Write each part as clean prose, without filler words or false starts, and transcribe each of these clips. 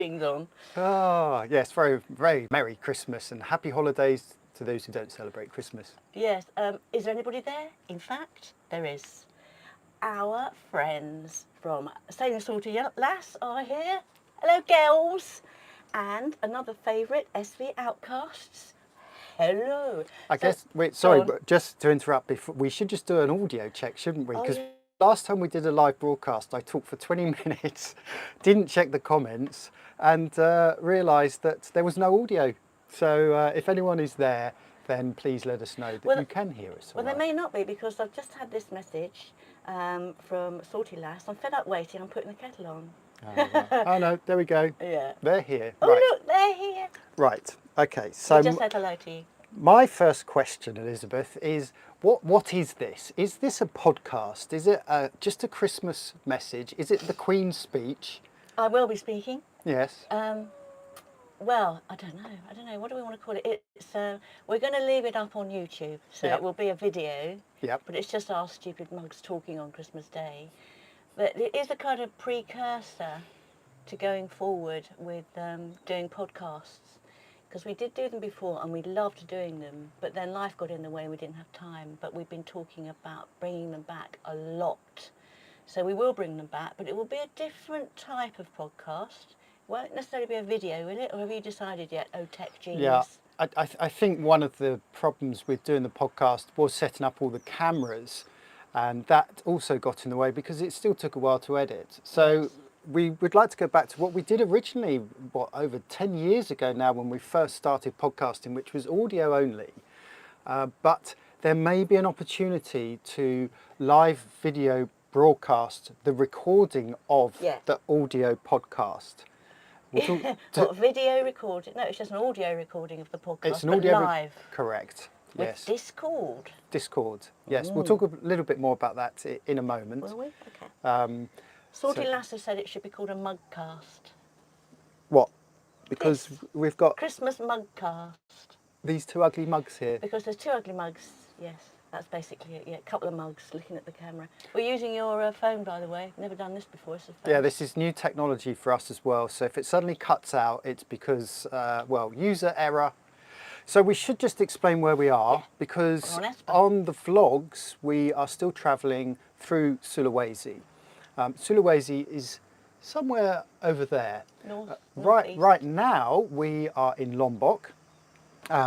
on. Oh, yes, very, very Merry Christmas and happy holidays to those who don't celebrate Christmas. Yes. Is there anybody there? In fact, there is. Our friends from Sailing Salty Lass are here. Hello, girls. And another favourite, SV Outcasts. Hello. I So, guess, wait, go sorry, on. but just to interrupt, before, we should just do an audio check, shouldn't we? Oh, Because yeah. last time we did a live broadcast, I talked for 20 minutes, didn't check the comments, and realised that there was no audio. So if anyone is there, then please let us know that Well, you can hear us. Well, All they right. may not be, because I've just had this message from Salty Lass. I'm fed up waiting. I'm putting the kettle on. Oh, right. Oh no, there we go. Yeah. They're here. Oh, Right. look, they're here. Right. Okay. We So just said hello to you. my first question, Elizabeth, is what is this? Is this a podcast? Is it just a Christmas message? Is it the Queen's speech? I will be speaking. Yes. Well, I don't know. What do we want to call it? It's we're going to leave it up on YouTube, so Yep. it will be a video. Yep. But it's just our stupid mugs talking on Christmas Day. But it is a kind of precursor to going forward with doing podcasts, because we did do them before and we loved doing them. But then life got in the way and we didn't have time. But we've been talking about bringing them back a lot. So we will bring them back, but it will be a different type of podcast. Won't necessarily be a video, will it? Or have you decided yet? Oh, tech genius. Yeah. I think one of the problems with doing the podcast was setting up all the cameras, and that also got in the way because it still took a while to edit. So Yes. we would like to go back to what we did originally, over 10 years ago now, when we first started podcasting, which was audio only. But there may be an opportunity to live video broadcast the recording of Yeah. the audio podcast. What, video recording? No, it's just an audio recording of the podcast, It's an but audio live correct. with Yes. Discord. Discord. Yes, we'll talk a little bit more about that in a moment. Will we? Okay. Salty so- Lasser said it should be called a mugcast. What? Because This. we've got Christmas mugcast. these two ugly mugs here. Because there's two ugly mugs. Yes, that's basically it. Yeah, a couple of mugs looking at the camera. We're using your phone, by the way. Never done this before. It's a phone. Yeah, this is new technology for us as well. So if it suddenly cuts out, it's because, well, user error. So we should just explain where we are, because We're on Esper. on the vlogs, we are still travelling through Sulawesi. Sulawesi is somewhere over there. Right now, we are in Lombok.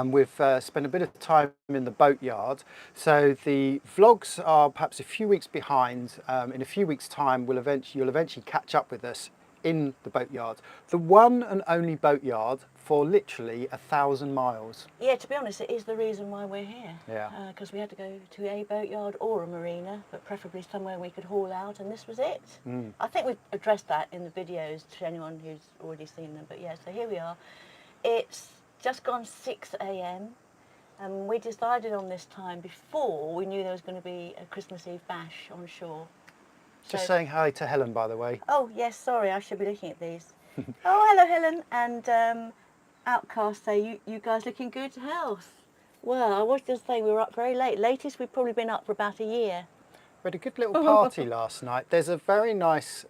We've spent a bit of time in the boatyard, so the vlogs are perhaps a few weeks behind. In a few weeks' time, you'll eventually catch up with us in the boatyard, the one and only boatyard for literally 1,000 miles. Yeah, to be honest, it is the reason why we're here. Yeah. Because we had to go to a boatyard or a marina, but preferably somewhere we could haul out, and this was it. I think we've addressed that in the videos to anyone who's already seen them, but yeah, so here we are. It's just gone 6 a.m. and we decided on this time before we knew there was going to be a Christmas Eve bash on shore. Just saying hi to Helen, by the way. Oh, yes, sorry, I should be looking at these. Oh, hello, Helen. And Outcast say, you guys looking good health. Well, I was just saying we were up very late. Latest we've probably been up for about a year. We had a good little party last night. There's a very nice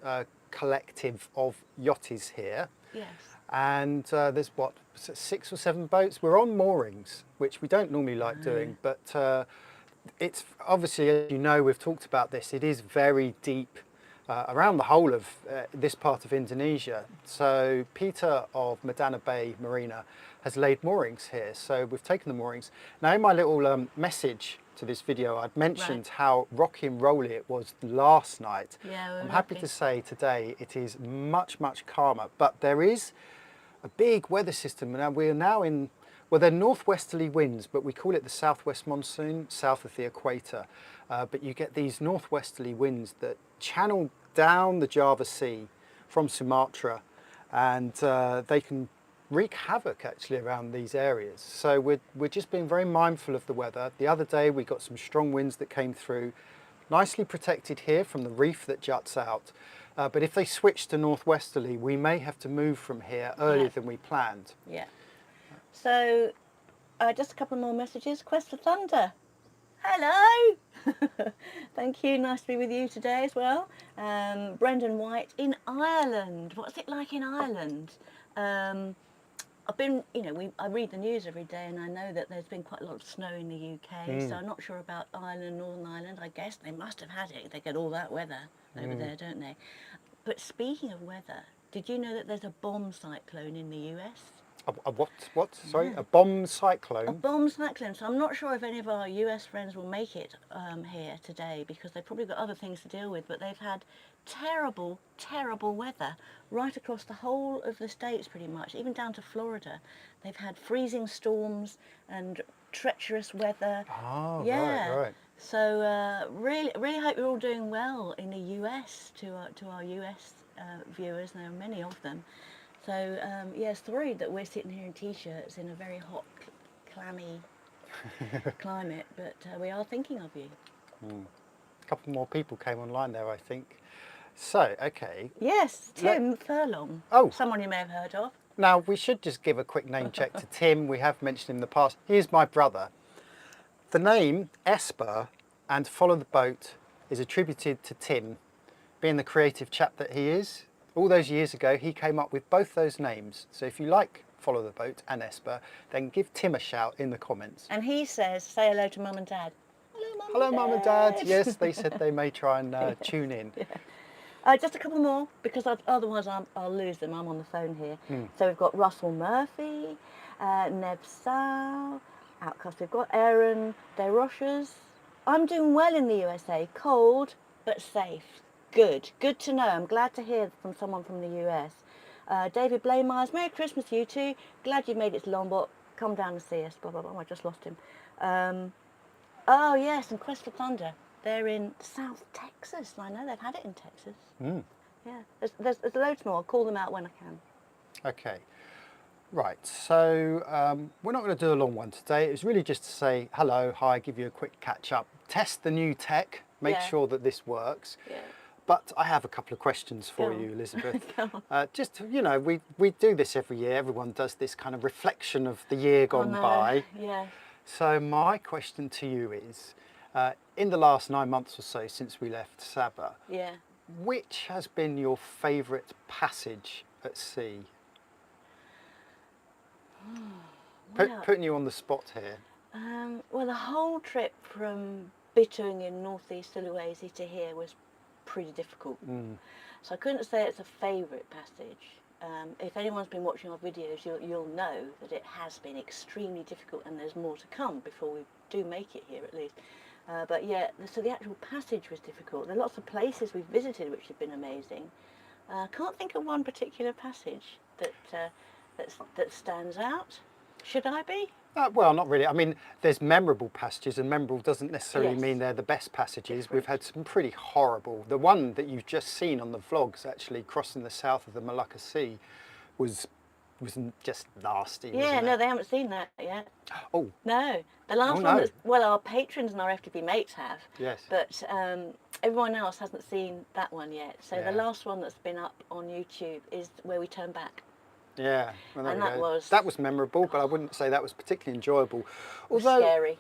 collective of yachties here. Yes. And there's, what, 6 or 7 boats? We're on moorings, which we don't normally like doing, but it's obviously, as you know, we've talked about this, it is very deep around the whole of this part of Indonesia. So Peter of Madana Bay Marina has laid moorings here, so we've taken the moorings. Now in my little message to this video, I'd mentioned how rocky and rolly it was last night. Yeah, I'm happy to say today it is much, much calmer, but there is a big weather system. Now we're now in, well, they're northwesterly winds, but we call it the southwest monsoon, south of the equator. But you get these northwesterly winds that channel down the Java Sea from Sumatra, and they can wreak havoc actually around these areas. So we're just being very mindful of the weather. The other day we got some strong winds that came through, nicely protected here from the reef that juts out. But if they switch to northwesterly, we may have to move from here earlier than we planned. Yeah. So, just a couple more messages. Quest for Thunder. Hello. Thank you. Nice to be with you today as well. Brendan White in Ireland. What's it like in Ireland? I've been, I read the news every day, and I know that there's been quite a lot of snow in the UK. So I'm not sure about Ireland, Northern Ireland. I guess they must have had it. They get all that weather over there, don't they? But speaking of weather, did you know that there's a bomb cyclone in the US? A what? Sorry, a bomb A cyclone? bomb cyclone. So I'm not sure if any of our US friends will make it here today, because they've probably got other things to deal with. But they've had terrible, terrible weather right across the whole of the States pretty much, even down to Florida. They've had freezing storms and treacherous weather. Oh, Yeah. right. So really, really hope you're all doing well in the US. To our US viewers, there are many of them. So yes, sorry that we're sitting here in t-shirts in a very hot, clammy climate, but we are thinking of you. A couple more people came online there, I think. So, okay. Yes, Tim Furlong. Oh. Someone you may have heard of. Now, we should just give a quick name check to Tim. We have mentioned him in the past. He is my brother. The name Esper and Follow the Boat is attributed to Tim, being the creative chap that he is. All those years ago, he came up with both those names. So if you like Follow the Boat and Esper, then give Tim a shout in the comments. And he says, say hello to Mum and Dad. Hello, Mum and Dad. Yes, they said they may try and tune in. Just a couple more, because otherwise I'll lose them. I'm on the phone here. So we've got Russell Murphy, Neb Sal, Outcast. We've got Aaron DeRoches. I'm doing well in the USA. Cold, but safe. Good to know. I'm glad to hear from someone from the US. David Blameyers, Merry Christmas, you two. Glad you made it to Lombok. Come down and see us. Blah, blah, blah. I just lost him. Oh, yes, and Quest for Thunder. They're in South Texas. I know they've had it in Texas. Yeah, there's loads more. I'll call them out when I can. Okay. Right, so we're not going to do a long one today. It was really just to say hello, hi, give you a quick catch up, test the new tech, make sure that this works. Yeah. But I have a couple of questions for you, Elizabeth. Just, we do this every year. Everyone does this kind of reflection of the year gone by. Yeah. So my question to you is, in the last 9 months or so since we left Sabah, which has been your favourite passage at sea? Putting you on the spot here. Well, the whole trip from Bitung in northeast Sulawesi to here was pretty difficult. So I couldn't say it's a favourite passage. If anyone's been watching our videos, you'll know that it has been extremely difficult, and there's more to come before we do make it here at least. But yeah, so the actual passage was difficult. There are lots of places we've visited which have been amazing. Can't think of one particular passage that stands out. Should I be? Well, not really. I mean, there's memorable passages, and memorable doesn't necessarily mean they're the best passages. We've had some pretty horrible. The one that you've just seen on the vlogs, actually, crossing the south of the Malacca Sea, was just nasty. Yeah, no, they haven't seen that yet. Oh. No. The last one well, our patrons and our FTP mates have. Yes. But everyone else hasn't seen that one yet. So the last one that's been up on YouTube is where we turn back. Yeah, well, and that was memorable, but I wouldn't say that was particularly enjoyable. Although, scary.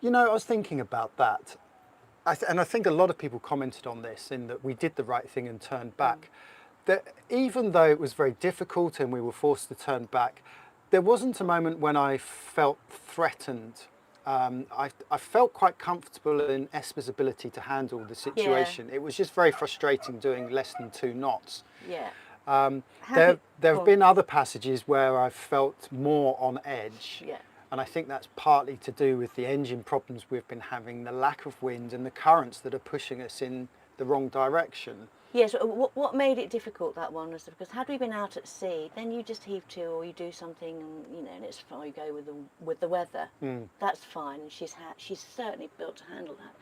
I was thinking about that, and I think a lot of people commented on this, in that we did the right thing and turned back. That even though it was very difficult and we were forced to turn back, there wasn't a moment when I felt threatened. I felt quite comfortable in Esper's ability to handle the situation. It was just very frustrating doing less than 2 knots. Yeah. There have been other passages where I've felt more on edge, and I think that's partly to do with the engine problems we've been having, the lack of wind and the currents that are pushing us in the wrong direction. Yes, what made it difficult, that one, was because had we been out at sea, then you just heave to, or you do something, and and it's fine. You go with the weather. That's fine, and she's certainly built to handle that.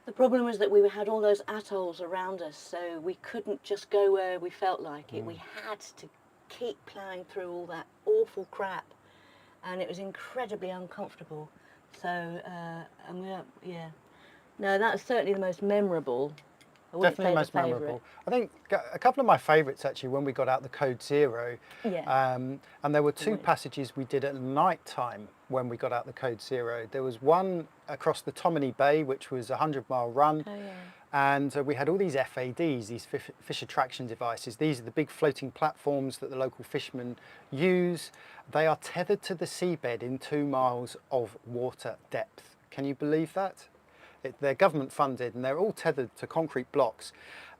The problem was that we had all those atolls around us, so we couldn't just go where we felt like it. We had to keep ploughing through all that awful crap, and it was incredibly uncomfortable. So, no, that's certainly the most memorable I wouldn't Definitely say most the favourite. memorable. I think a couple of my favourites actually when we got out the Code Zero, Yeah. and there were two Right. passages we did at night time when we got out the Code Zero. There was one across the Tomini Bay, which was a 100-mile run, Oh, yeah. and we had all these FADs, these fish attraction devices. These are the big floating platforms that the local fishermen use. They are tethered to the seabed in 2 miles of water depth. Can you believe that? They're government funded and they're all tethered to concrete blocks.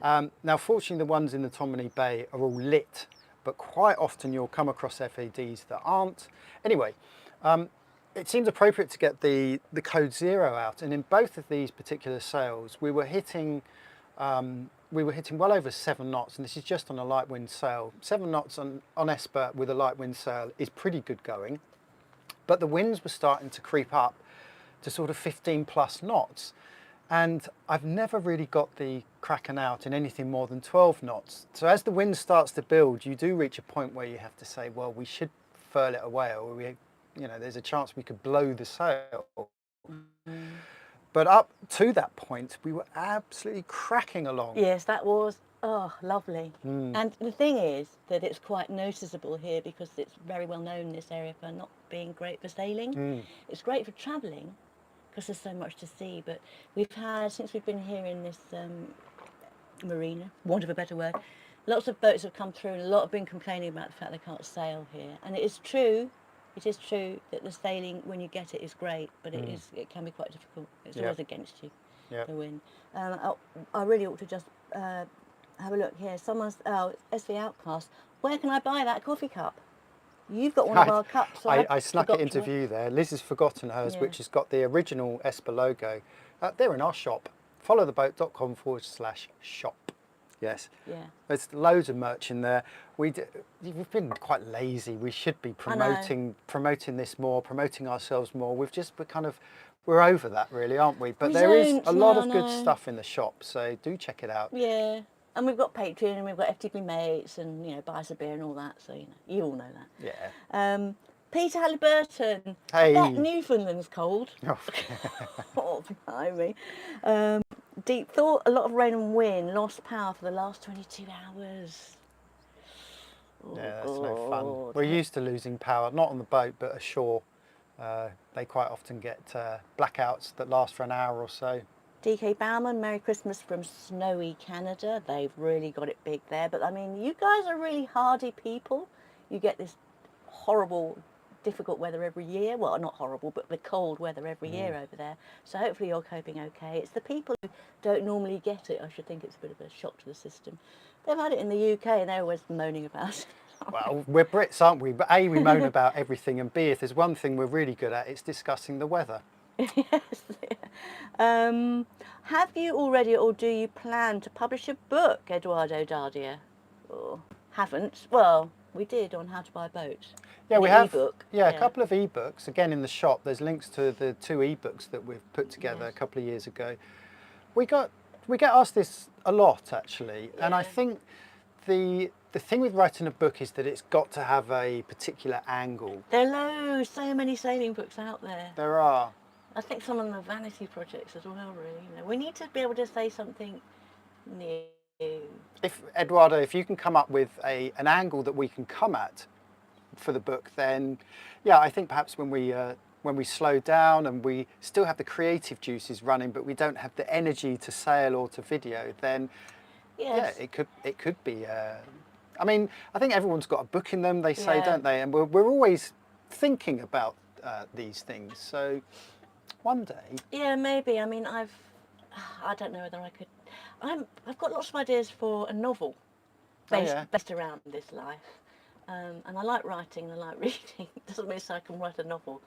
Now, fortunately, the ones in the Tomini Bay are all lit, but quite often you'll come across FADs that aren't. Anyway, it seems appropriate to get the Code Zero out, and in both of these particular sails, we were hitting well over 7 knots, and this is just on a light wind sail. 7 knots on Esper with a light wind sail is pretty good going, but the winds were starting to creep up to sort of 15 plus knots, and I've never really got the Kraken out in anything more than 12 knots. So as the wind starts to build, you do reach a point where you have to say, well, we should furl it away, or there's a chance we could blow the sail. But up to that point, we were absolutely cracking along. Yes, that was, lovely. And the thing is that it's quite noticeable here because it's very well known in this area for not being great for sailing. It's great for travelling because there's so much to see, but we've had, since we've been here in this marina, want of a better word, lots of boats have come through and a lot have been complaining about the fact they can't sail here. And it is true that the sailing, when you get it, is great, but it can be quite difficult. It's always against you, the wind. I really ought to just have a look here. Someone's, it's the Outcast. Where can I buy that coffee cup? You've got one of our cups. So I snuck it into view there. Liz has forgotten hers, which has got the original Esper logo. They're in our shop. followtheboat.com/shop. Yes. Yeah. There's loads of merch in there. We've been quite lazy. We should be promoting this more, promoting ourselves more. We're over that really, aren't we? But there is a lot of good stuff in the shop, so do check it out. Yeah. And we've got Patreon and we've got FTP Mates and, buy us a beer and all that. So, you all know that. Yeah. Peter Halliburton. Hey. That Newfoundland's cold. Oh, blimey. Deep thought, a lot of rain and wind, lost power for the last 22 hours. Oh, yeah, that's no fun. We're used to losing power, not on the boat, but ashore. They quite often get blackouts that last for an hour or so. DK Bauman, Merry Christmas from snowy Canada. They've really got it big there. But I mean, you guys are really hardy people. You get this horrible, difficult weather every year. Well, not horrible, but the cold weather every year over there. So hopefully you're coping okay. It's the people who don't normally get it. I should think it's a bit of a shock to the system. They've had it in the UK and they're always moaning about it. Well, we're Brits, aren't we? But A, we moan about everything, and B, if there's one thing we're really good at, it's discussing the weather. Yes. Have you already, or do you plan to publish a book, Eduardo Dardia? Or haven't? Well, we did on how to buy a boat. Yeah, we have. E-book. Yeah, a couple of ebooks. Again, in the shop, there's links to the 2 ebooks that we've put together a couple of years ago. We get asked this a lot, actually, and I think the thing with writing a book is that it's got to have a particular angle. There are so many sailing books out there. There are. I think some of them are vanity projects as well, really. We need to be able to say something new. Eduardo, if you can come up with an angle that we can come at for the book, then yeah, I think perhaps when we slow down and we still have the creative juices running, but we don't have the energy to sail or to video, then yeah, it could be. I mean, I think everyone's got a book in them. They say, don't they? And we're always thinking about these things. So one day. Yeah, maybe. I mean, I don't know whether I could. I've got lots of ideas for a novel based around this life. And I like writing and I like reading. It doesn't mean I can write a novel.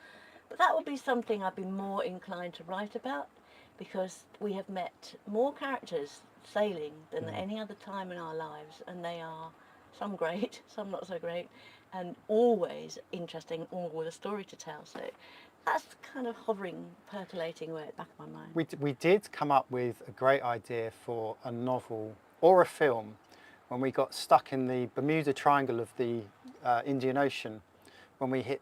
But that would be something I'd be more inclined to write about, because we have met more characters sailing than at any other time in our lives, and they are some great, some not so great, and always interesting, all with a story to tell. So that's kind of hovering, percolating away at the back of my mind. We did come up with a great idea for a novel or a film when we got stuck in the Bermuda Triangle of the Indian Ocean, when we hit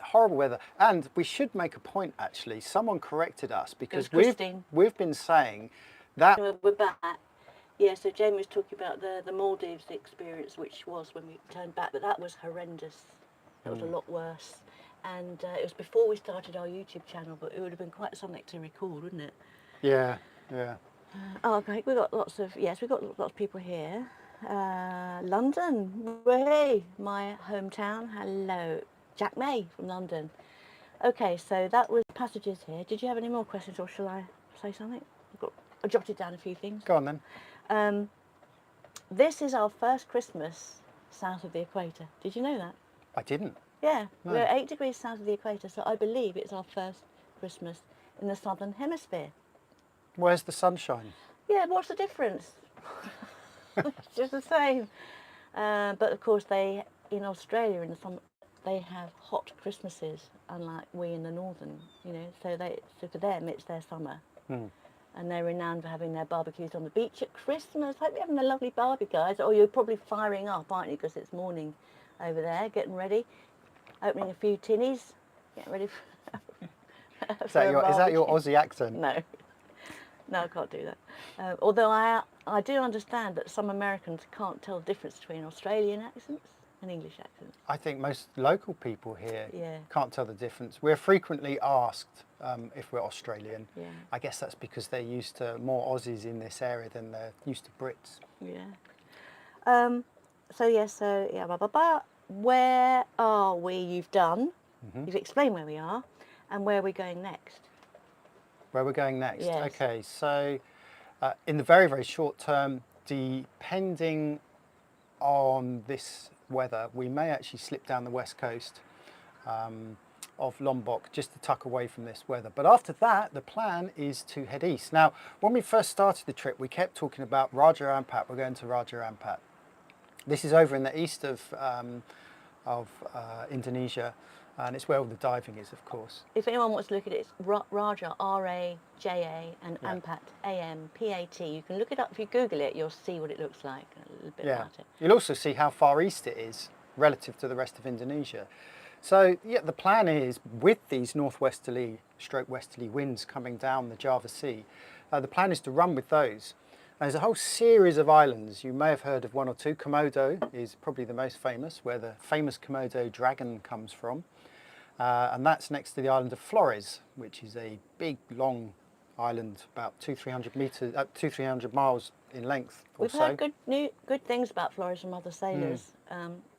horrible weather. And we should make a point, actually. Someone corrected us, because we've been saying that we're back. Yeah, so Jamie was talking about the Maldives experience, which was when we turned back, but that was horrendous. That was a lot worse. And it was before we started our YouTube channel, but it would have been quite something to record, wouldn't it? Yeah, yeah. Oh, great. We've got lots of, yes, we've got lots of people here. London, hey, my hometown. Hello. Jack May from London. Okay, so that was passages here. Did you have any more questions, or shall I say something? I jotted down a few things. Go on then. This is our first Christmas south of the equator. Did you know that? I didn't. Yeah, No. we're 8 degrees south of the equator, so I believe it's our first Christmas in the southern hemisphere. Where's the sunshine? Yeah, what's the difference? It's just the same. But of course, in Australia in the summer, they have hot Christmases, unlike we in the northern. So for them it's their summer. And they're renowned for having their barbecues on the beach at Christmas. Hope you're having a lovely barbie, guys. Or you're probably firing up, aren't you? Because it's morning over there, getting ready, opening a few tinnies, getting ready for, Is that your Aussie accent? No, I can't do that. Although I do understand that some Americans can't tell the difference between Australian accents and English accents. I think most local people here Yeah. can't tell the difference. We're frequently asked if we're Australian. Yeah. I guess that's because they're used to more Aussies in this area than they're used to Brits. Yeah. Blah, blah, blah. Where are we? You've explained where we are, and where are we going next? Where we're going next? Yes. Okay, so in the very, very short term, depending on this weather, we may actually slip down the west coast of Lombok just to tuck away from this weather. But after that, the plan is to head east. Now, when we first started the trip, we kept talking about Raja Ampat. We're going to Raja Ampat. This is over in the east of Indonesia, and it's where all the diving is, of course. If anyone wants to look at it, it's Raja, R-A-J-A, and Yeah. Ampat, A-M-P-A-T. You can look it up. If you Google it, you'll see what it looks like, a little bit about it. You'll also see how far east it is relative to the rest of Indonesia. So, yeah, the plan is, with these northwesterly stroke westerly winds coming down the Java Sea, the plan is to run with those. There's a whole series of islands. You may have heard of one or two. Komodo is probably the most famous, where the famous Komodo dragon comes from. And that's next to the island of Flores, which is a big, long island, about 200-300 miles in length or We've heard good things about Flores from other sailors.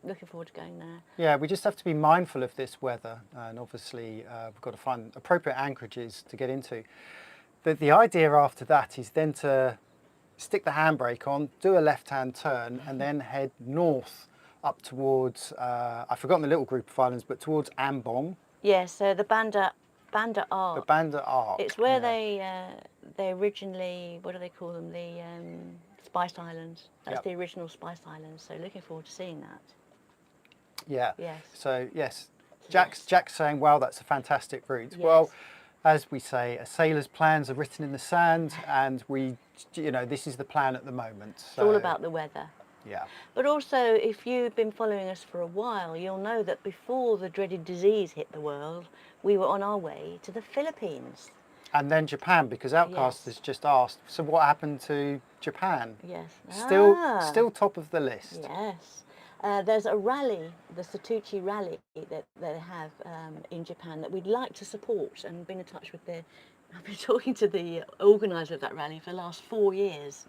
Looking forward to going there. Yeah, we just have to be mindful of this weather, and obviously we've got to find appropriate anchorages to get into. The idea after that is then to stick the handbrake on, do a left-hand turn, and then head north up towards, I've forgotten the little group of islands, but towards Ambon. Yes, so the Banda Arc. The Banda Arc. It's where they originally, what do they call them? The Spice Islands. That's the original Spice Islands. So looking forward to seeing that. Yeah. Yes. So yes, Jack's saying, wow, that's a fantastic route. Yes. Well, as we say, a sailor's plans are written in the sand, and this is the plan at the moment. So, It's all about the weather. Yeah. But also, if you've been following us for a while, you'll know that before the dreaded disease hit the world, we were on our way to the Philippines. And then Japan, because Outcast has just asked, so what happened to Japan? Yes. Still top of the list. Yes. There's a rally, the Satuchi rally that they have in Japan that we'd like to support, and been in touch with I've been talking to the organiser of that rally for the last 4 years.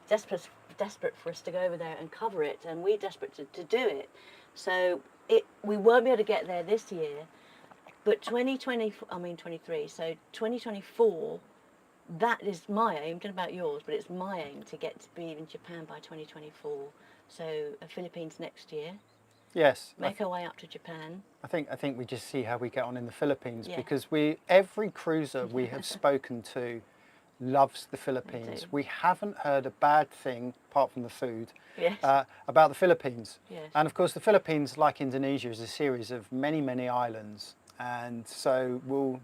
Desperate for us to go over there and cover it, and we're desperate to do it. So we won't be able to get there this year, but 2023, so 2024, that is my aim. I don't know about yours, but it's my aim to get to be in Japan by 2024. So Philippines next year. Yes. Make our way up to Japan. I think we just see how we get on in the Philippines, Yeah. because every cruiser we have spoken to loves the Philippines. We haven't heard a bad thing, apart from the food, Yes. about the Philippines. Yes. And of course, the Philippines, like Indonesia, is a series of many, many islands. And so we'll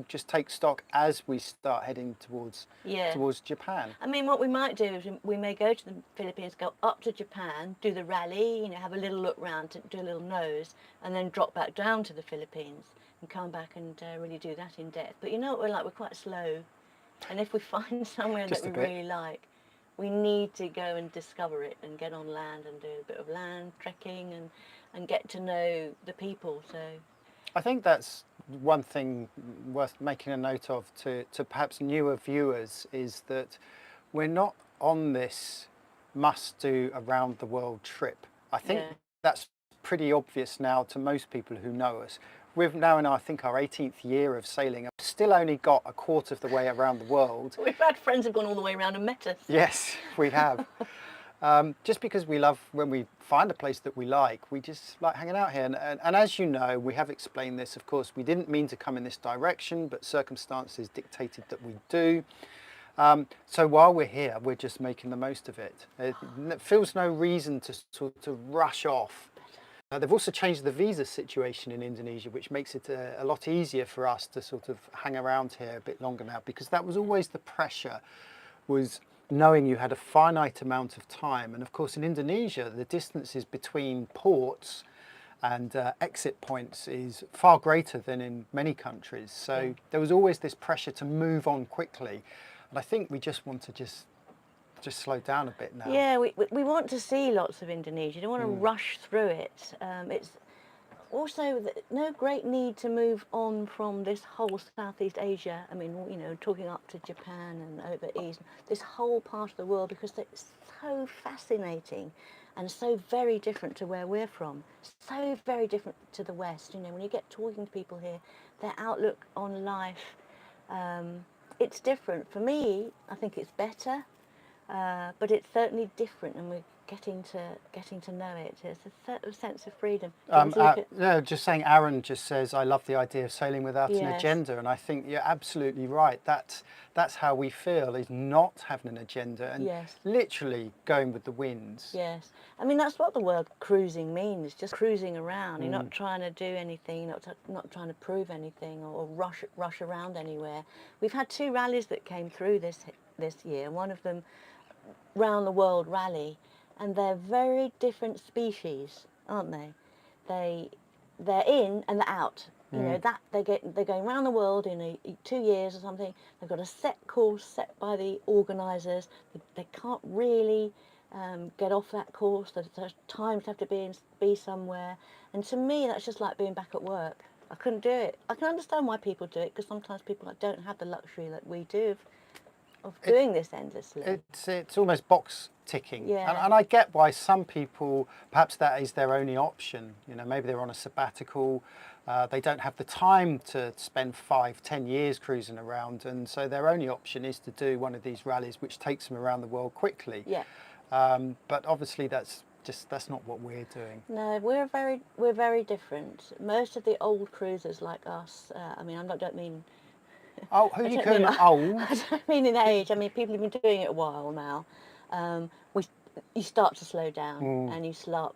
just take stock as we start heading towards Japan. I mean, what we might do is we may go to the Philippines, go up to Japan, do the rally, have a little look round, do a little nose, and then drop back down to the Philippines and come back and really do that in depth. But you know what we're like? We're quite slow. And if we find somewhere Just that a we bit. really like, we need to go and discover it and get on land and do a bit of land trekking and get to know the people. So I think that's one thing worth making a note of to perhaps newer viewers, is that we're not on this must-do around-the-world trip. I think yeah. that's pretty obvious now to most people who know us. We've now in, I think, our 18th year of sailing. I've still only got a quarter of the way around the world. We've had friends who've gone all the way around and met us. Yes, we have. Just because we love, when we find a place that we like, we just like hanging out here. And as you know, we have explained this, of course, we didn't mean to come in this direction, but circumstances dictated that we do. So while we're here, we're just making the most of it. It feels no reason to sort of rush off. They've also changed the visa situation in Indonesia, which makes it a lot easier for us to sort of hang around here a bit longer now, because that was always the pressure, was knowing you had a finite amount of time. And of course in Indonesia, the distances between ports and exit points is far greater than in many countries. So there was always this pressure to move on quickly. And I think we just want to just slow down a bit now. Yeah, we want to see lots of Indonesia. You don't want to rush through it. It's also no great need to move on from this whole Southeast Asia. I mean, you know, talking up to Japan and over east, this whole part of the world, because it's so fascinating and so very different to where we're from. So very different to the West. You know, when you get talking to people here, their outlook on life, it's different. For me, I think it's better. But it's certainly different, and we're getting to know it. It's a certain sense of freedom. No, just saying, Aaron just says, I love the idea of sailing without an Yes. agenda, and I think you're absolutely right. That's how we feel, is not having an agenda and Yes. literally going with the winds. Yes, I mean that's what the word cruising means. Just cruising around. You're not trying to do anything. Not trying to prove anything or rush around anywhere. We've had 2 rallies that came through this year. One of them, round the world rally, and they're very different species, aren't they? They're in and they're out. You know, that they're going around the world in 2 years or something. They've got a set course set by the organisers. They can't really get off that course. The times have to be somewhere. And to me, that's just like being back at work. I couldn't do it. I can understand why people do it, because sometimes people don't have the luxury that we do of doing this endlessly. It's almost box ticking. Yeah. And I get why some people, perhaps that is their only option. You know, maybe they're on a sabbatical, they don't have the time to spend 5-10 years cruising around, and so their only option is to do one of these rallies which takes them around the world quickly. Yeah. But obviously that's not what we're doing. No, we're very different. Most of the old cruisers like us, I mean, don't mean... Oh, who are you don't calling mean- old? I don't mean in age. I mean, people have been doing it a while now. You start to slow down, and you start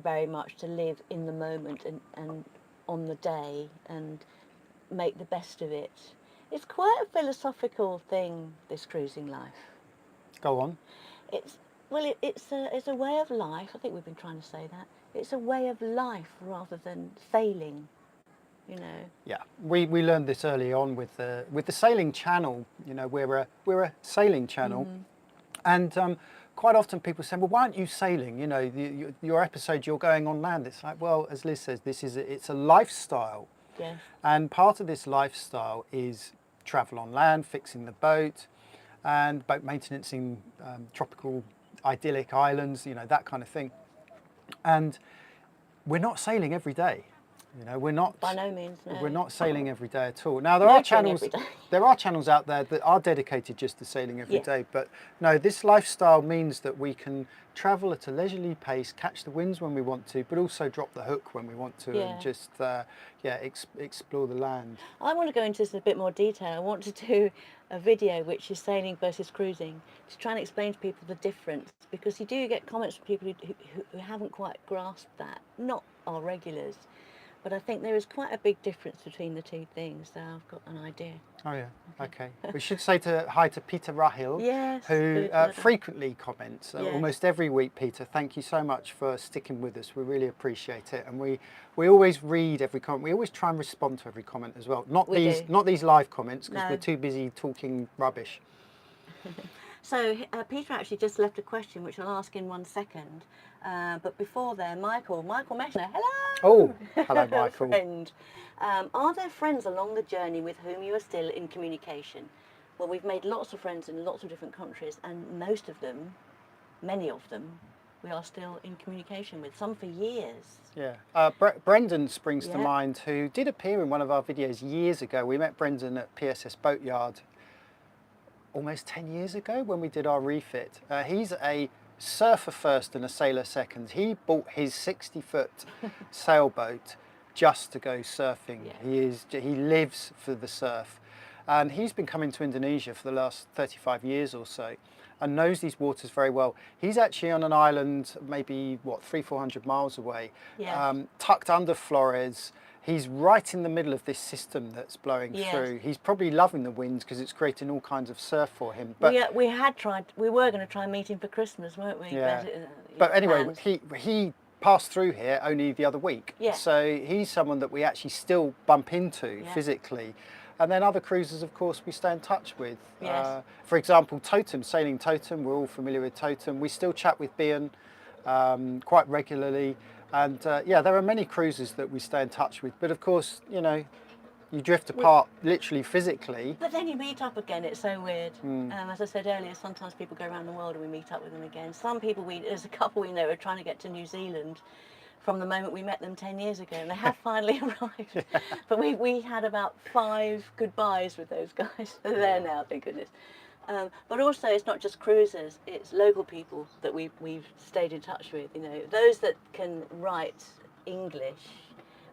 very much to live in the moment and on the day and make the best of it. It's quite a philosophical thing, this cruising life. Go on. It's a way of life. I think we've been trying to say that. It's a way of life rather than sailing. You know. Yeah, we learned this early on with the sailing channel. You know, we're a sailing channel, and quite often people say, well, why aren't you sailing? You know, your episode, you're going on land. It's like, well, as Liz says, it's a lifestyle. Yes. And part of this lifestyle is travel on land, fixing the boat, and boat maintenance in tropical idyllic islands. You know, that kind of thing. And we're not sailing every day. You know, we're not, by no means, no. We're not sailing every day at all. Now there are channels out there that are dedicated just to sailing every day, but no, this lifestyle means that we can travel at a leisurely pace, catch the winds when we want to, but also drop the hook when we want to, and just explore the land. I want to go into this in a bit more detail. I want to do a video which is sailing versus cruising, to try and explain to people the difference, because you do get comments from people who haven't quite grasped that, not our regulars. But I think there is quite a big difference between the two things, so I've got an idea. Oh yeah, okay. We should say hi to Peter Rahil, yes, who frequently comments, almost every week. Peter, thank you so much for sticking with us. We really appreciate it, and we always read every comment. We always try and respond to every comment as well. Not these live comments, because we're too busy talking rubbish. So Peter actually just left a question, which I'll ask in 1 second. But before then, Michael Meshner, hello! Oh, hello, Michael. Friend. Are there friends along the journey with whom you are still in communication? Well, we've made lots of friends in lots of different countries, and most of them, many of them, we are still in communication with, some for years. Yeah, Brendan springs to Yeah. mind, who did appear in one of our videos years ago. We met Brendan at PSS Boatyard almost 10 years ago when we did our refit. He's a surfer first and a sailor second. He bought his 60-foot sailboat just to go surfing. Yeah. He lives for the surf, and he's been coming to Indonesia for the last 35 years or so, and knows these waters very well. He's actually on an island, maybe what, 300-400 miles away, Yes. tucked under Flores. He's right in the middle of this system that's blowing Yes. through. He's probably loving the winds because it's creating all kinds of surf for him. But we were going to try and meet him for Christmas, weren't we? yeah. But Anyway, plans. he passed through here only the other week. Yeah. So he's someone that we actually still bump into Yeah. physically. And then other cruisers, of course, we stay in touch with. Yes. For example, Totem, Sailing Totem, we're all familiar with Totem. We still chat with Bian quite regularly. And yeah, there are many cruisers that we stay in touch with. But of course, you know, you drift apart literally physically. But then you meet up again, it's so weird. As I said earlier, sometimes people go around the world and we meet up with them again. Some people, there's a couple we know are trying to get to New Zealand from the moment we met them 10 years ago, and they have finally arrived. Yeah. But we had about 5 goodbyes with those guys. They're there now, thank goodness. But also, it's not just cruisers, it's local people that we've stayed in touch with. You know, those that can write English,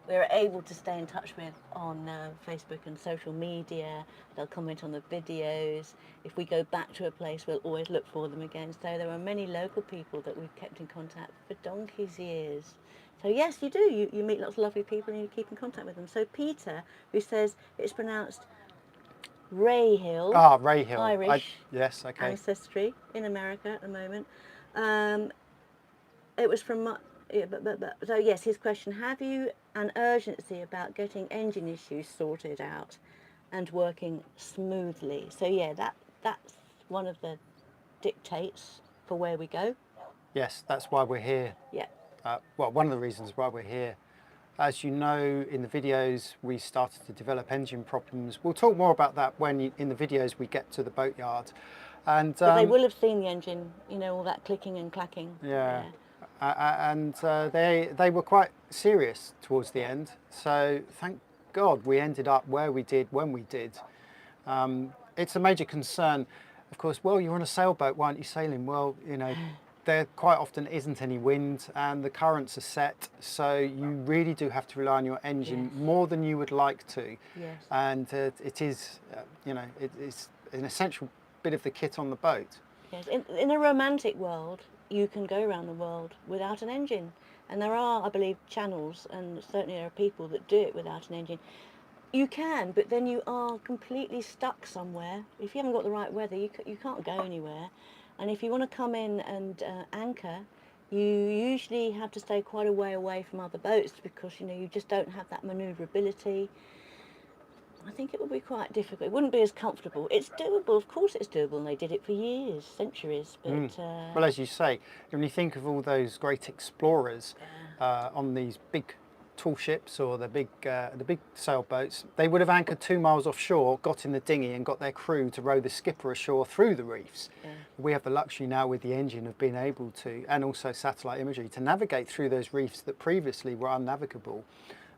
we're able to stay in touch with on Facebook and social media. They'll comment on the videos. If we go back to a place, we'll always look for them again. So there are many local people that we've kept in contact for donkey's years. So yes, you do. You meet lots of lovely people and you keep in contact with them. So Peter, who says it's pronounced Rayhill. Ah, Rayhill. Irish. Yes, okay. Ancestry in America at the moment. It was from... Yeah, so yes, his question, have you an urgency about getting engine issues sorted out and working smoothly? So yeah, that's one of the dictates for where we go. Yes, that's why we're here. Yeah. Well, one of the reasons why we're here. As you know, in the videos, we started to develop engine problems. We'll talk more about that when in the videos we get to the boatyard. And but they will have seen the engine, you know, all that clicking and clacking. Yeah. And they were quite serious towards the end. So thank God we ended up where we did when we did. It's a major concern. Of course, well, you're on a sailboat, why aren't you sailing? Well, you know, there quite often isn't any wind and the currents are set. So you really do have to rely on your engine more than you would like to. Yes. And it is, you know, it's an essential bit of the kit on the boat. Yes. In a romantic world, you can go around the world without an engine. And there are, I believe, channels, and certainly there are people that do it without an engine. You can, but then you are completely stuck somewhere. If you haven't got the right weather, you can't go anywhere. And if you want to come in and anchor, you usually have to stay quite a way away from other boats because, you know, you just don't have that manoeuvrability. I think it would be quite difficult. It wouldn't be as comfortable. It's doable, of course it's doable, and they did it for years, centuries. But well, as you say, when you think of all those great explorers on these big tall ships or the big sailboats, they would have anchored 2 miles offshore, got in the dinghy and got their crew to row the skipper ashore through the reefs. Yeah. We have the luxury now with the engine of being able to, and also satellite imagery, to navigate through those reefs that previously were unnavigable.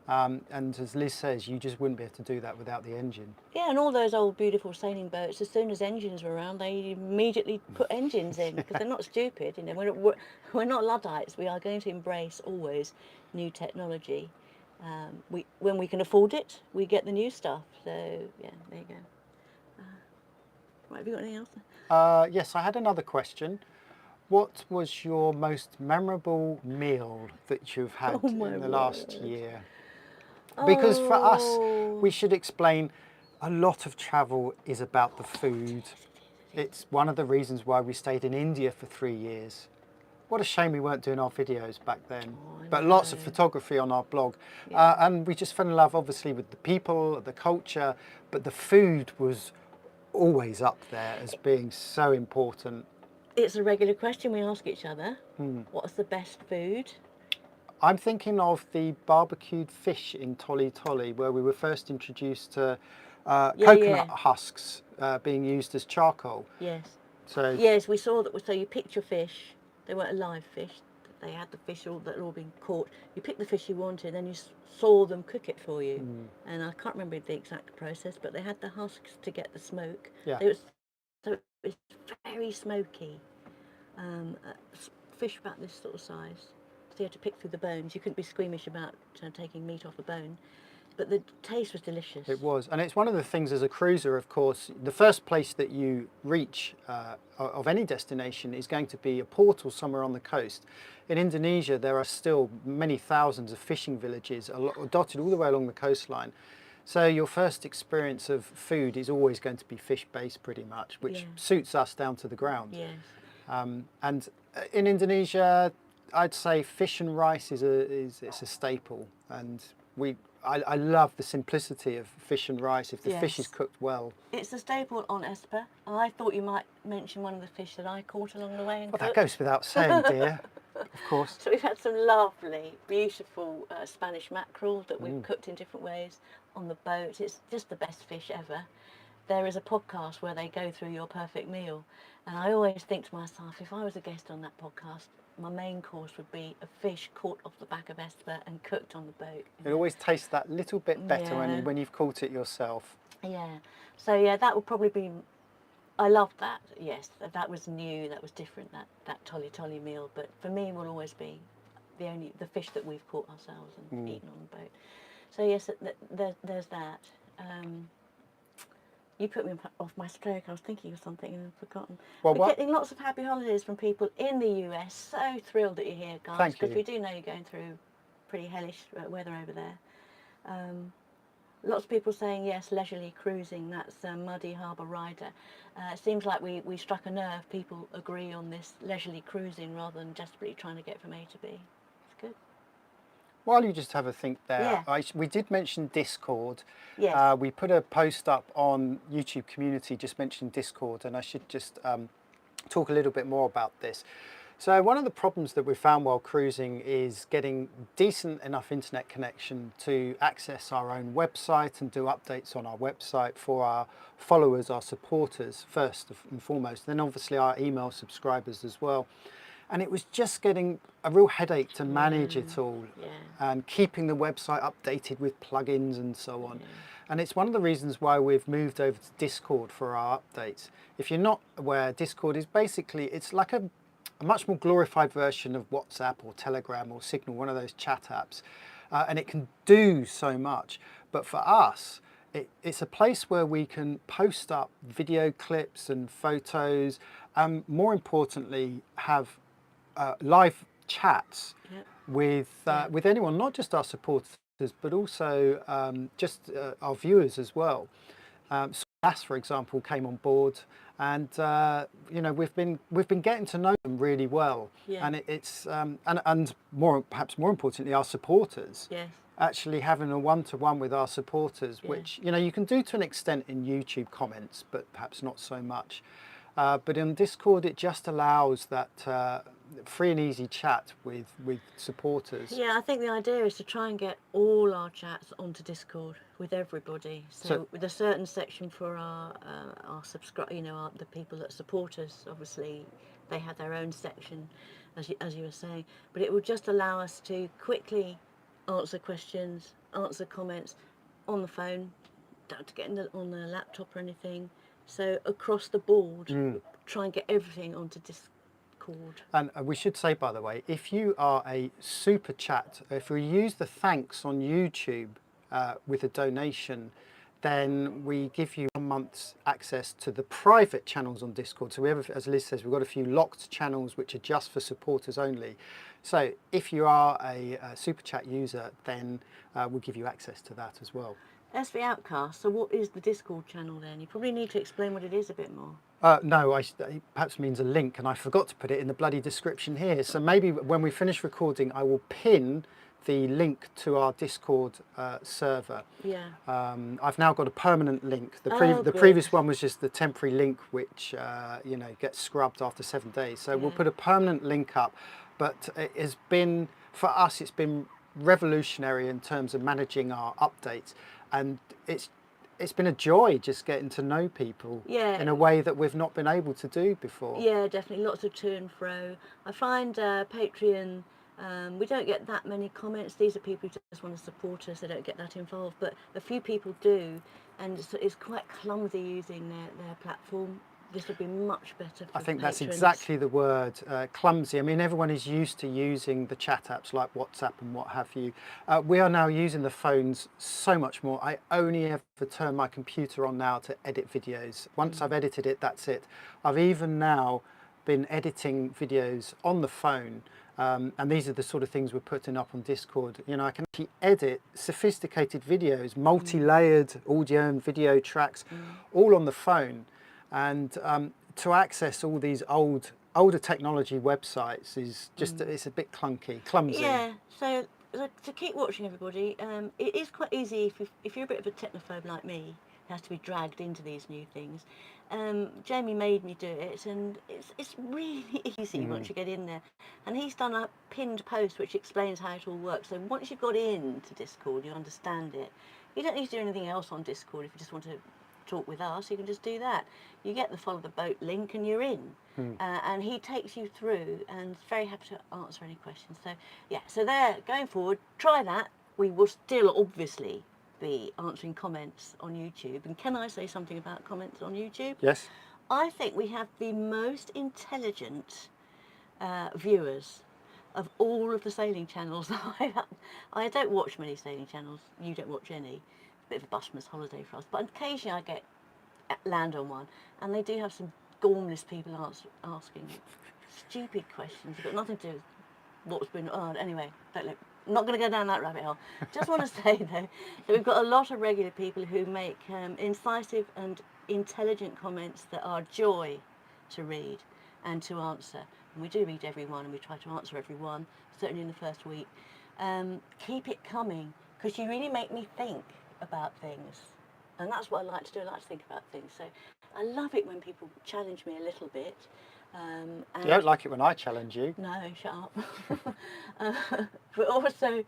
And as Liz says, you just wouldn't be able to do that without the engine. Yeah, and all those old beautiful sailing boats, as soon as engines were around, they immediately put engines in because they're not stupid. You know, we're not Luddites. We are going to embrace always new technology. When we can afford it, we get the new stuff. So yeah, there you go. Right, have you got anything else? Yes, I had another question. What was your most memorable meal that you've had in the last year? Because for us, we should explain, a lot of travel is about the food. It's one of the reasons why we stayed in India for 3 years. What a shame we weren't doing our videos back then. But lots of photography on our blog. And we just fell in love, obviously, with the people, the culture, but the food was always up there as being so important. It's a regular question we ask each other. What's the best food? I'm thinking of the barbecued fish in Tolly Tolly, where we were first introduced to coconut husks being used as charcoal. Yes. So yes, we saw that. So you picked your fish. They weren't a live fish. They had the fish that had all been caught. You picked the fish you wanted, then you saw them cook it for you. And I can't remember the exact process, but they had the husks to get the smoke. Yeah. So it was very smoky. Fish about this sort of size. So you had to pick through the bones. You couldn't be squeamish about taking meat off a bone. But the taste was delicious. it was, and it's one of the things as a cruiser, of course, the first place that you reach of any destination is going to be a port or somewhere on the coast. In Indonesia, there are still many thousands of fishing villages dotted all the way along the coastline. So your first experience of food is always going to be fish-based pretty much, which suits us down to the ground. Yes. And in Indonesia, I'd say fish and rice is a staple, and I love the simplicity of fish and rice if the fish is cooked well. It's a staple on Esper. I thought you might mention one of the fish that I caught along the way and Well, cooked. that goes without saying, dear. Of course. So we've had some lovely, beautiful Spanish mackerel that we've cooked in different ways on the boat. It's just the best fish ever. There is a podcast where they go through your perfect meal. And I always think to myself, if I was a guest on that podcast, my main course would be a fish caught off the back of Esper and cooked on the boat. It always tastes that little bit better when you've caught it yourself. Yeah. So yeah, that would probably be. I loved that. Yes, that was new. That was different. That Tolly Tolly meal. But for me, will always be the fish that we've caught ourselves and eaten on the boat. So yes, there's that. You put me off my stroke. I was thinking of something and I've forgotten. Well, we're getting lots of happy holidays from people in the US. So thrilled that you're here, guys. Thank you. Because we do know you're going through pretty hellish weather over there. Lots of people saying yes, leisurely cruising. That's Muddy Harbour Rider. It seems like we struck a nerve. People agree on this leisurely cruising rather than desperately trying to get from A to B. It's good. While you just have a think there, Yeah. we did mention Discord. Yes. We put a post up on YouTube community just mentioning Discord, and I should just talk a little bit more about this. So one of the problems that we found while cruising is getting decent enough internet connection to access our own website and do updates on our website for our followers, our supporters first and foremost, then obviously our email subscribers as well. And it was just getting a real headache to manage it all and keeping the website updated with plugins and so on. And it's one of the reasons why we've moved over to Discord for our updates. If you're not aware, Discord is basically, it's like a much more glorified version of WhatsApp or Telegram or Signal, one of those chat apps. And it can do so much. But for us, it's a place where we can post up video clips and photos, and more importantly, have live chats with anyone, not just our supporters, but also just our viewers as well. Sass, for example, came on board, and you know, we've been getting to know them really well, and it's and perhaps more importantly, our supporters. Yes. Actually having a one-to-one with our supporters, which you know you can do to an extent in YouTube comments, but perhaps not so much. But in Discord, it just allows that free and easy chat with supportters. Yeah, I think the idea is to try and get all our chats onto Discord with everybody. So with a certain section for our the people that support us. Obviously, they have their own section, as you were saying. But it would just allow us to quickly answer questions, answer comments on the phone, don't have to get on the laptop or anything. So across the board, try and get everything onto Discord. And we should say, by the way, if you are a super chat, if we use the thanks on YouTube with a donation, then we give you 1 month's access to the private channels on Discord. So we have, as Liz says, we've got a few locked channels which are just for supporters only. So if you are a super chat user, then we'll give you access to that as well. That's the Outcast. So what is the Discord channel then? You probably need to explain what it is a bit more. No, it perhaps means a link, and I forgot to put it in the bloody description here. So maybe when we finish recording, I will pin the link to our Discord server. Yeah. I've now got a permanent link. The Good. previous one was just the temporary link, which you know, gets scrubbed after 7 days. So we'll Yeah. put a permanent link up. But it has been, for us, it's been revolutionary in terms of managing our updates, and it's been a joy just getting to know people Yeah. in a way that we've not been able to do before. Yeah, definitely. Lots of to and fro. I find Patreon, we don't get that many comments. These are people who just want to support us. They don't get that involved. But a few people do. And it's quite clumsy using their platform. This would be much better for I think that's patrons. exactly the word, clumsy. I mean, everyone is used to using the chat apps like WhatsApp and what have you. We are now using the phones so much more. I only ever turn my computer on now to edit videos. Once I've edited it, that's it. I've even now been editing videos on the phone. And these are the sort of things we're putting up on Discord. You know, I can actually edit sophisticated videos, multi-layered audio and video tracks, all on the phone. And to access all these older technology websites is just, it's a bit clunky, clumsy. Yeah, so to keep watching everybody, it is quite easy if you're a bit of a technophobe like me, who has to be dragged into these new things. Jamie made me do it, and it's really easy once you get in there. And he's done a pinned post which explains how it all works. So once you've got into Discord, you understand it. You don't need to do anything else on Discord if you just want to talk with us. You can just do that. You get the follow the boat link and you're in. And he takes you through and is very happy to answer any questions. So yeah, so there, going forward, try that. We will still obviously be answering comments on YouTube. And can I say something about comments on YouTube? Yes. I think we have the most intelligent viewers of all of the sailing channels. I don't watch many sailing channels. You don't watch any. It's a bit of a busman's holiday for us. But occasionally I get land on one, and they do have some gormless people asking stupid questions. They've got nothing to do with what's been on. Anyway, I'm not going to go down that rabbit hole. Just want to say though that we've got a lot of regular people who make incisive and intelligent comments that are joy to read and to answer. And we do read everyone, and we try to answer everyone, certainly in the first week. Keep it coming, because you really make me think about things. And that's what I like to do. I like to think about things. So I love it when people challenge me a little bit. And You don't like it when I challenge you. no, shut up. But also,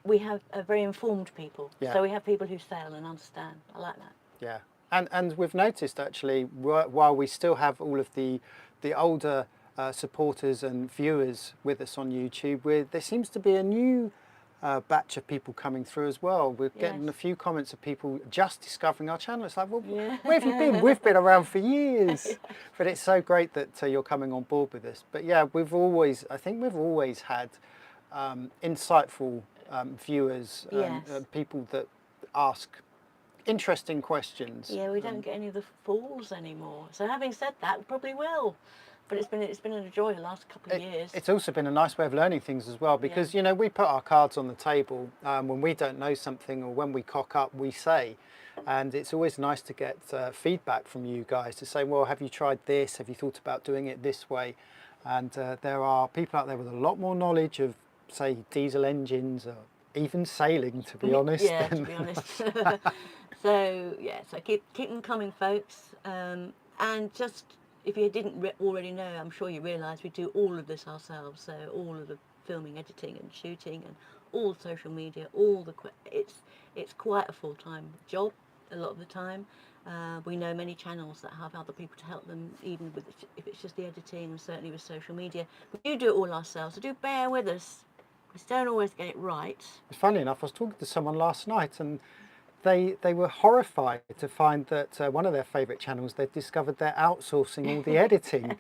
we have very informed people. Yeah. So we have people who sail and understand. I like that. Yeah, and we've noticed actually, while we still have all of the older supporters and viewers with us on YouTube, there seems to be a new batch of people coming through as well. We're getting a few comments of people just discovering our channel. It's like, well, where have you been? We've been around for years. But it's so great that you're coming on board with us. But yeah, I think we've always had insightful viewers, people that ask interesting questions. Yeah, we don't get any of the fools anymore. So having said that, we probably will. But it's been a joy the last couple of years. It's also been a nice way of learning things as well, because you know, we put our cards on the table when we don't know something, or when we cock up, we say. And it's always nice to get feedback from you guys to say, well, have you tried this? Have you thought about doing it this way? And there are people out there with a lot more knowledge of, say, diesel engines, or even sailing, to be honest. Yeah, to be honest. So yeah, so keep them coming, folks. And just, if you didn't already know, I'm sure you realise we do all of this ourselves. So all of the filming, editing, and shooting, and all social media, it's quite a full-time job a lot of the time. We know many channels that have other people to help them, even with if it's just the editing, and certainly with social media. We do it all ourselves, so do bear with us. We don't always get it right. Funny enough, I was talking to someone last night, and they were horrified to find that one of their favourite channels, they'd discovered they're outsourcing all the editing.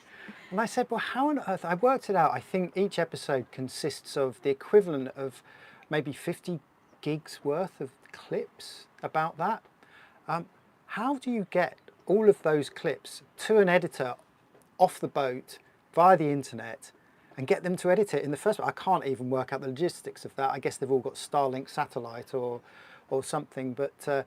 And I said, well, how on earth? I worked it out. I think each episode consists of the equivalent of maybe 50 gigs worth of clips, about that. How do you get all of those clips to an editor off the boat via the internet and get them to edit it in the first place? I can't even work out the logistics of that. I guess they've all got Starlink satellite or something, but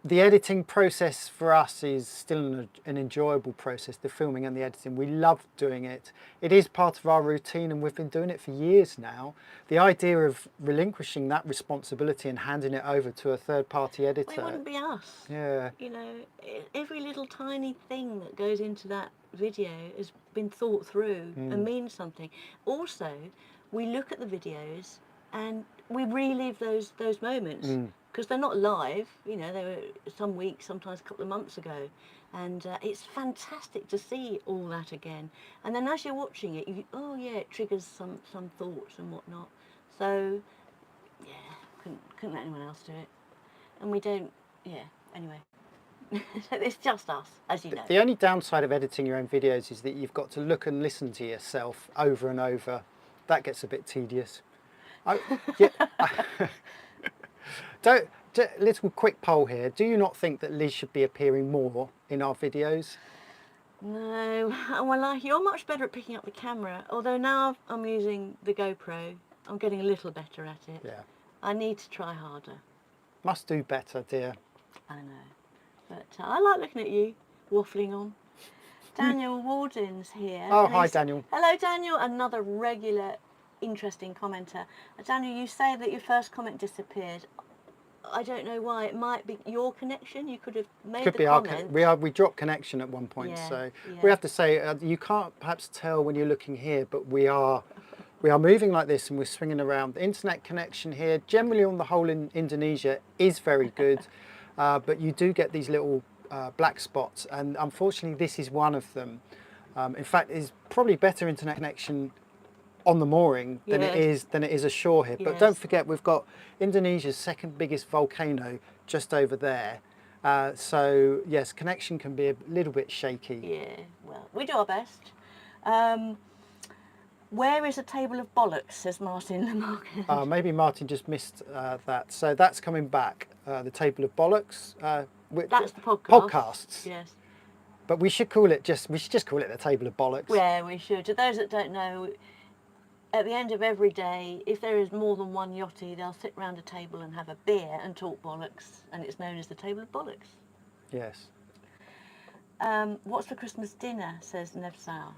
The editing process for us is still an enjoyable process, the filming and the editing. We love doing it. It is part of our routine and we've been doing it for years now. The idea of relinquishing that responsibility and handing it over to a third-party editor... Well, it wouldn't be us. Yeah. You know, every little tiny thing that goes into that video has been thought through and means something. Also, we look at the videos and we relive those moments. Because they're not live, you know, they were some weeks, sometimes a couple of months ago. And it's fantastic to see all that again. And then as you're watching it, oh yeah, it triggers some thoughts and whatnot. So, yeah, couldn't let anyone else do it. And we don't, yeah, anyway. It's just us, as you know. The only downside of editing your own videos is that you've got to look and listen to yourself over and over. That gets a bit tedious. Little quick poll here. Do you not think that Liz should be appearing more in our videos? No. Well, you're much better at picking up the camera. Although now I'm using the GoPro, I'm getting a little better at it. Yeah. I need to try harder. Must do better, dear. I know. But I like looking at you, waffling on. Daniel Warden's here. Oh, hi, Daniel. Hello, Daniel. Another regular, interesting commenter. Daniel, you say that your first comment disappeared. I don't know why. It might be your connection. You could have made the comment. We dropped connection at one point, so we have to say you can't perhaps tell when you're looking here, but we are moving like this and we're swinging around. The internet connection here, generally on the whole in Indonesia, is very good, but you do get these little black spots, and unfortunately this is one of them. In fact, it's probably better internet connection on the mooring than it is ashore here. But don't forget, we've got Indonesia's second biggest volcano just over there. So yes, connection can be a little bit shaky. Yeah, well, we do our best. Where is a table of bollocks, says Martin Lamarck. Maybe Martin just missed that. So that's coming back, the table of bollocks. That's the podcast. Podcasts. Yes. But we should call it the table of bollocks. Yeah, we should. To those that don't know, at the end of every day, if there is more than one yachty, they'll sit round a table and have a beer and talk bollocks, and it's known as the table of bollocks. Yes. What's for Christmas dinner, says Nevsal.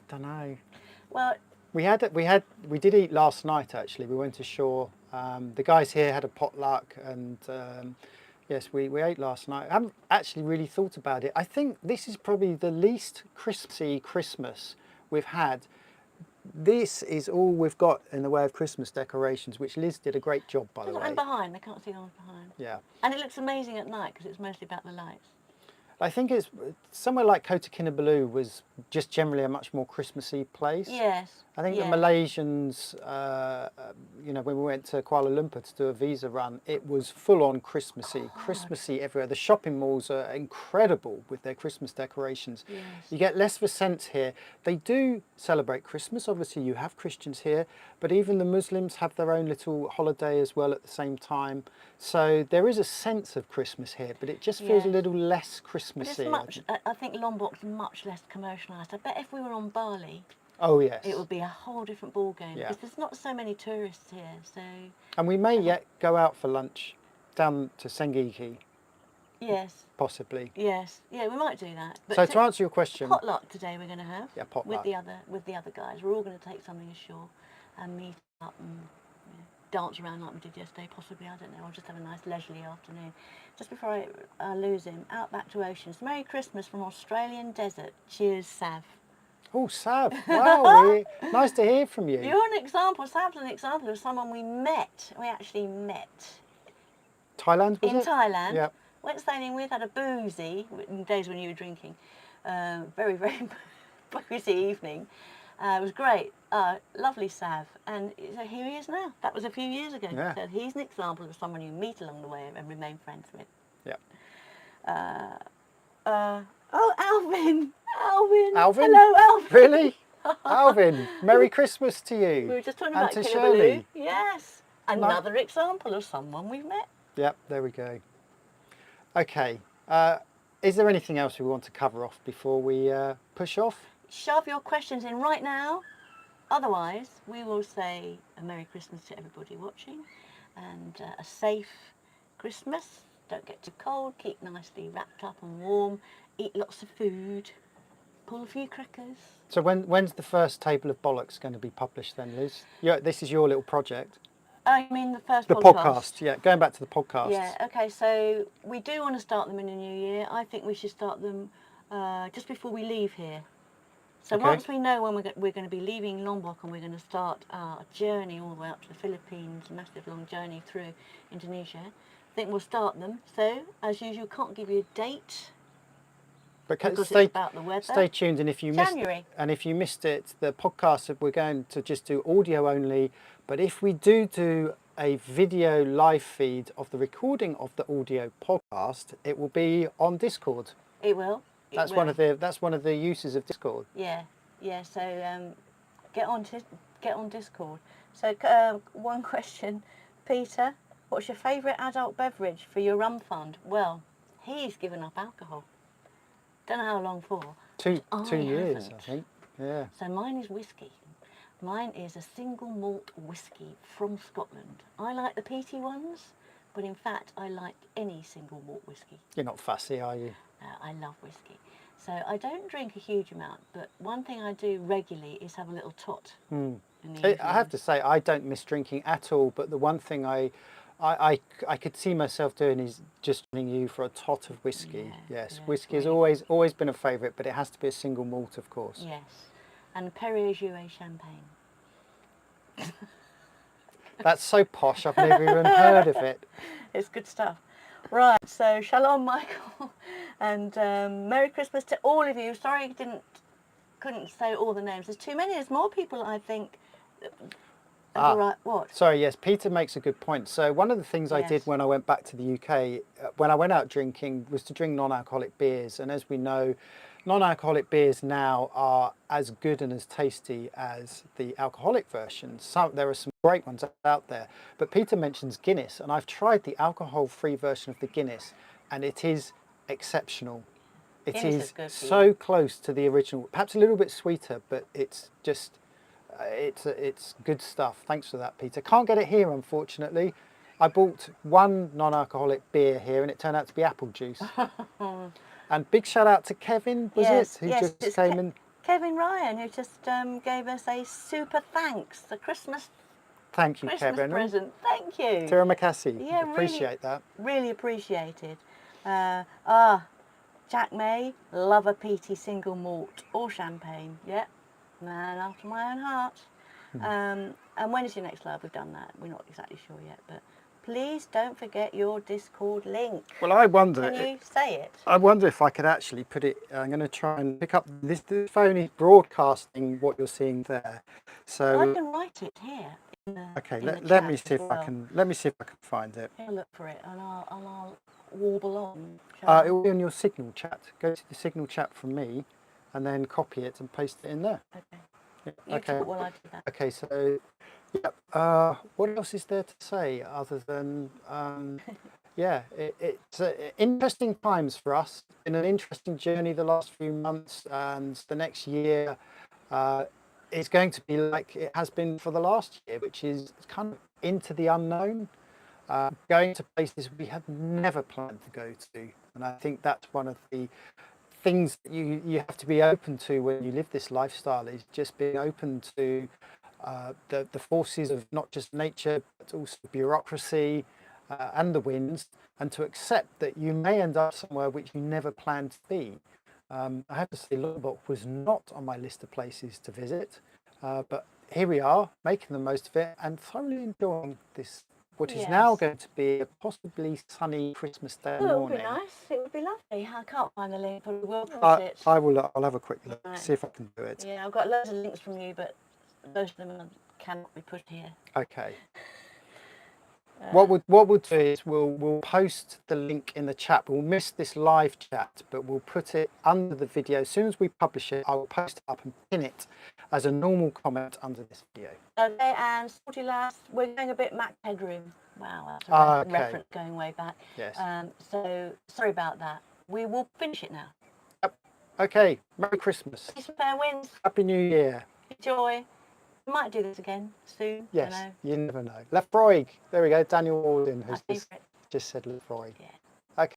Don't know. Well, we did eat last night actually. We went ashore. The guys here had a potluck, and yes, we ate last night. I haven't actually really thought about it. I think this is probably the least Christmassy Christmas we've had. This is all we've got in the way of Christmas decorations, which Liz did a great job, by the way. And behind, they can't see on behind. Yeah. And it looks amazing at night because it's mostly about the lights. I think it's somewhere like Kota Kinabalu was just generally a much more Christmassy place. Yes. I think the Malaysians, you know, when we went to Kuala Lumpur to do a visa run, it was full on Christmassy, Christmassy everywhere. The shopping malls are incredible with their Christmas decorations. Yes. You get less of a sense here. They do celebrate Christmas. Obviously, you have Christians here, but even the Muslims have their own little holiday as well at the same time. So there is a sense of Christmas here, but it just feels a little less Christmassy. I think Lombok's much less commercialised. I bet if we were on Bali, oh yes, it would be a whole different ball game because there's not so many tourists here. So. And we may yet go out for lunch down to Sengiki. Yes. Possibly. Yes. Yeah, we might do that. But so to answer your question, potluck today we're going to have. Yeah, potluck. With the other guys. We're all going to take something ashore and meet up and dance around like we did yesterday. Possibly, I don't know. I'll just have a nice leisurely afternoon. Just before I lose him, out back to oceans. Merry Christmas from Australian desert. Cheers, Sav. Oh, Sav! Wow, nice to hear from you. You're an example. Sav's an example of someone we met. We actually met. Thailand, was it? In Thailand. Yep. Went sailing with, had a boozy, in days when you were drinking. Very, very boozy evening. It was great. Lovely Sav. And so here he is now. That was a few years ago. Yeah. So he's an example of someone you meet along the way and remain friends with. Yep. Oh, Alvin! Alvin! Alvin? Hello, Alvin! Really? Alvin, Merry Christmas to you. We were just talking and about to Kinabalu. Shirley. Yes. Another example of someone we've met. Yep, there we go. Okay. Is there anything else we want to cover off before we push off? Shove your questions in right now. Otherwise, we will say a Merry Christmas to everybody watching and a safe Christmas. Don't get too cold. Keep nicely wrapped up and warm. Eat lots of food. Pull a few crackers. So when's the first table of bollocks going to be published then, Liz? Yeah, this is your little project. I mean the first The podcast. podcast, yeah. Going back to the podcast. Yeah, okay, so we do want to start them in the new year. I think we should start them just before we leave here. So Okay. once we know when we're going to be leaving Lombok and we're going to start our journey all the way up to the Philippines, a massive long journey through Indonesia, I think we'll start them. So, as usual, can't give you a date But because it's about the weather. stay tuned, and if you January. if you missed it, the podcast, we're going to just do audio only. But if we do a video live feed of the recording of the audio podcast, it will be on Discord. It will. That's one of the uses of Discord. Yeah, yeah. So get on Discord. So one question, Peter, what's your favourite adult beverage for your rum fund? Well, he's given up alcohol. Don't know how long for. Two I years, haven't. I think. Yeah. So mine is whiskey. Mine is a single malt whiskey from Scotland. I like the peaty ones, but in fact I like any single malt whiskey. You're not fussy, are you? I love whiskey. So I don't drink a huge amount, but one thing I do regularly is have a little tot. In the I have to say, I don't miss drinking at all. But the one thing I could see myself doing is just joining you for a tot of whiskey. Yeah, Yes, yeah, whiskey has really. always been a favourite, but it has to be a single malt, of course. Yes, and Perrier-Jouet champagne. That's so posh. I've never even heard of it. It's good stuff. Right, so shalom, Michael, and Merry Christmas to all of you. Sorry I couldn't say all the names. There's too many. There's more people, I think. Right, what? Sorry, yes, Peter makes a good point. So one of the things I Yes. did when I went back to the UK, when I went out drinking, was to drink non-alcoholic beers. And as we know, non-alcoholic beers now are as good and as tasty as the alcoholic versions. There are some great ones out there. But Peter mentions Guinness, and I've tried the alcohol-free version of the Guinness, and it is exceptional. It Guinness is is good for so close to the original, perhaps a little bit sweeter, but it's just... it's good stuff. Thanks for that, Peter. Can't get it here, unfortunately. I bought one non-alcoholic beer here, and it turned out to be apple juice. And big shout out to Kevin, Yes, who yes, just it's came in. Kevin Ryan, who just gave us a super thanks, the Christmas Thank you, Kevin. present. Thank you. Tira Makassi. Yeah, really, Appreciate that. Really appreciated. Jack May, love a peaty single malt or champagne. Yep, man after my own heart. And when is your next live? We've done that. We're not exactly sure yet, but please don't forget your Discord link. Well, I wonder. Can you say it? I wonder if I could actually put it. I'm going to try and pick up this phone is broadcasting what you're seeing there. So I can write it here. okay, in the let me chat see as if well. I can. Let me see if I can find it. I'll look for it and I'll warble on. shall It will be on your Signal chat. Go to the Signal chat from me, and then copy it and paste it in there. I? Okay. Yeah, You okay. talk while I do that. Okay. So, yeah. What else is there to say other than yeah? It's interesting times for us. Been an interesting journey the last few months, and the next year is going to be like it has been for the last year, which is kind of into the unknown. Going to places we had never planned to go to, and I think that's one of the things that you have to be open to when you live this lifestyle, is just being open to the forces of not just nature but also bureaucracy and the winds, and to accept that you may end up somewhere which you never planned to be. I have to say Lombok was not on my list of places to visit, but here we are making the most of it and thoroughly enjoying this, what is now Yes. going to be a possibly sunny Christmas Day Oh, it would morning. be nice. It would be lovely. I can't find the link, but we will put it. I'll have a quick look, Right. see if I can do it. Yeah, I've got loads of links from you, but most of them cannot be put here. Okay. What we'll do is we'll post the link in the chat. We'll miss this live chat, but we'll put it under the video. As soon as we publish it, I will post it up and pin it as a normal comment under this video. Okay, and Sporty Lass, we're going a bit Mac Headroom. Wow, that's a Okay. reference going way back. Yes. So sorry about that. We will finish it now. Okay. Merry Christmas. Peace and fair winds. Happy New Year. Enjoy. We might do this again soon. Yes. You know. You never know. Left Broig. There we go. Daniel Walden. My Who's this? favourite. Just said Lefroy. Yeah.